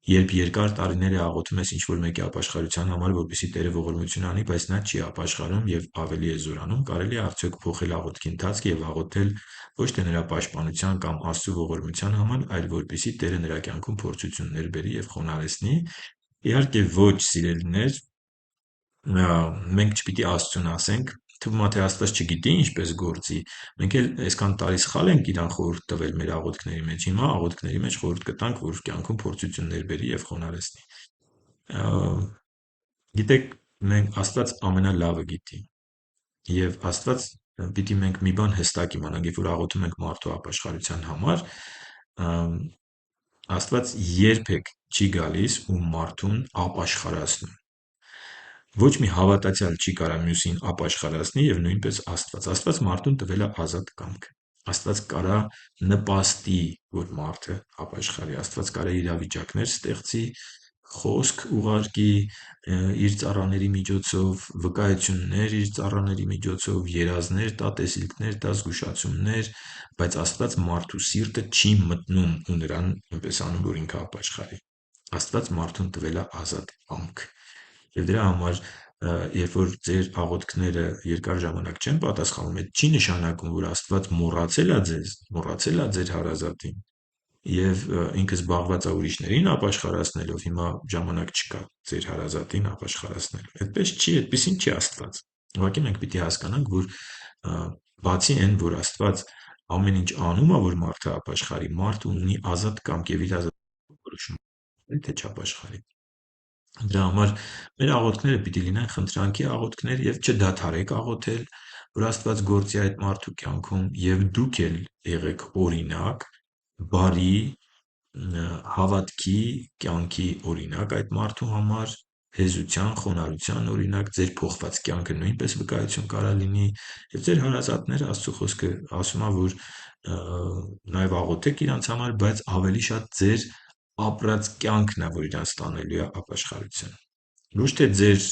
Երբ երկար տարիներ է աղոթում ես ինչ-որ մեկի ապաշխարության համար, որպեսզի Տերը ողորմություն անի, բայց նա չի ապաշխարում և ավելի է զորանում, կարելի է արդյոք փոխել աղոթքի ընթացքը և աղոթել ոչ թե նրա պաշտպանության կամ Աստծո ողորմության համար, այլ որպեսզի Տերը նրա կյանքում փորձություններ բերի և խոնարհեցնի։ Իհարկե ոչ, սիրելիներ, մենք չպիտի Աստծուն ասենք, թվում է թե Աստված չգիտի ինչպես գործի։ Մենք էլ այսքան տարի սխալ ենք իրան խորհուրդ տվել մեր աղոթքների մեջ։ Հիմա աղոթքների մեջ խորհուրդ կտանք, որ կյանքում փորձություններ բերի եւ խոնարհեցնի։ Գիտեք, Աստված ամենալավը գիտի։ Եվ Աստված պիտի մենք մի բան հստակ իմանանք, երբ որ աղոթում ենք մարդու ապաշխարության համար, Աստված երբեք չի գալիս ու մարդուն ապաշխարացնում։ Ոչ մի հավատացյալ չի կարող մյուսին ապաշխարացնի եւ նույնպես Աստված։ Աստված մարդուն տվել է ազատ կամք։ Աստված կարա նպաստի, որ մարդը ապաշխարի։ Աստված կարա իրավիճակներ ստեղծի, խոսք ուղարկի իր ծառաների միջոցով, վկայություններ իր ծառաների միջոցով, երազներ տա, տեսիլքներ տա, զգուշացումներ, բայց Աստված մարդու սիրտը չի մտնում ու նրան այնպես անում, որ ինքը ապաշխարի։ Աստված մարդուն տվել է ազատ կամք։ Եվ դրա համար, երբ որ ձեր աղոթքները երկար ժամանակ չեն պատասխանում, այդ չի նշանակում, որ Աստված մոռացել է ձեր հարազատին եւ ինքը զբաղված է ուրիշներին ապաշխարացնելով, հիմա ժամանակ չկա ձեր հարազատին ապաշխարացնելու։ Այդպես չի, այդպեսին չի Աստված։ Ուղղակի մենք պիտի հասկանանք, որ բացի այն, որ Աստված ամեն ինչ անում է, որ մարդը ապաշխարի, մարդը ունի ազատ կամք եւ իր ազատ որոշում թե չապաշխարի։ Դրա համար մեր աղոթքները պիտի լինեն խնդրանքի աղոթքներ եւ չդադարեք աղոթել, որ Աստված գործի այդ մարդու կյանքում եւ դուք էլ եղեք օրինակ, բարի, հավատքի կյանքի օրինակ այդ մարդու համար, հեզության, խոնարհության օրինակ, ձեր փոխված կյանքը նույնպես վկայություն կարա լինի եւ ձեր հարազատները Աստծո խոսքը ասում է, որ նաեւ աղոթեք իրանց համար, բայց ավելի շատ ձեր ապրած կյանքն է, որ իրանց տանելու է ապաշխարության։ Ոչ թե ձեր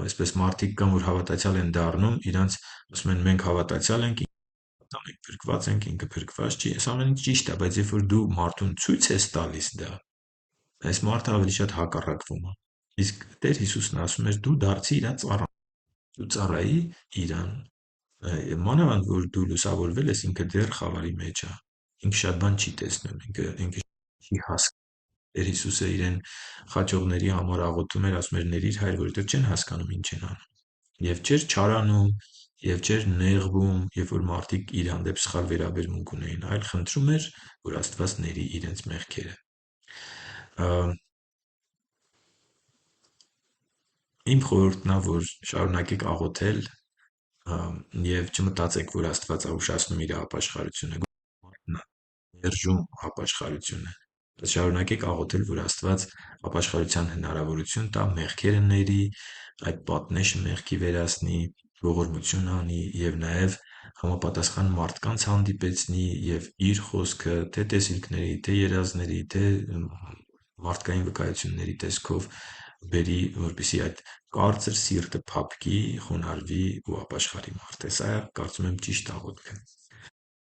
այսպես մարդիկ կան, որ հավատացյալ են դառնում, իրանց ասում են մենք հավատացյալ ենք, մենք փրկված ենք, ինքը փրկված չի, այս ամեն ինչ ճիշտ է, բայց երբ որ դու մարդուն ցույց ես տալիս դա, այս մարդը ավելի շատ հակառակվում է։ Իսկ Տեր Հիսուսն ասում էր դու դարձի իր ծառան, դու ծառայի իրան։ Մանավանդ որ դու լուսավորվել ես, ինքը դեռ խավարի մեջ է, ինքը շատ բան չի տեսնում, ինքը չի հասկանում։ Տեր Հիսուսը իրեն խաչողների համար աղոթում էր, ասում էր ներիր Հայր, որովհետև չեն հասկանում ինչ են անում։ Եվ չէր չարանում, եւ չէր նեղվում, երբ որ մարդիկ իր հանդեպ սխալ վերաբերմունք ունեին, այլ խնդրում էր, որ Աստված ների իրենց մեղքերը։ Իմ խորհուրդն է, որ շարունակեք աղոթել եւ չմտածեք, որ Աստված է ուշացնում իր ապաշխարությունը, մերժում ապաշխարությունը։ Բայց շարունակեք աղոթել, որ Աստված ապաշխարության հնարավորություն տա, մեղքերը ների, այդ պատնեշը մեղքի վերացնի, ողորմություն անի եւ նաեւ համապատասխան մարդկանց հանդիպեցնի եւ իր խոսքը թե տեսիլքների, թե երազների, թե մարդկային վկայությունների տեսքով բերի, որպեսզի այդ կարծր սիրտը փափկի, խոնարհվի ու ապաշխարի մարդը։ Սա կարծում եմ ճիշտ աղոթք է։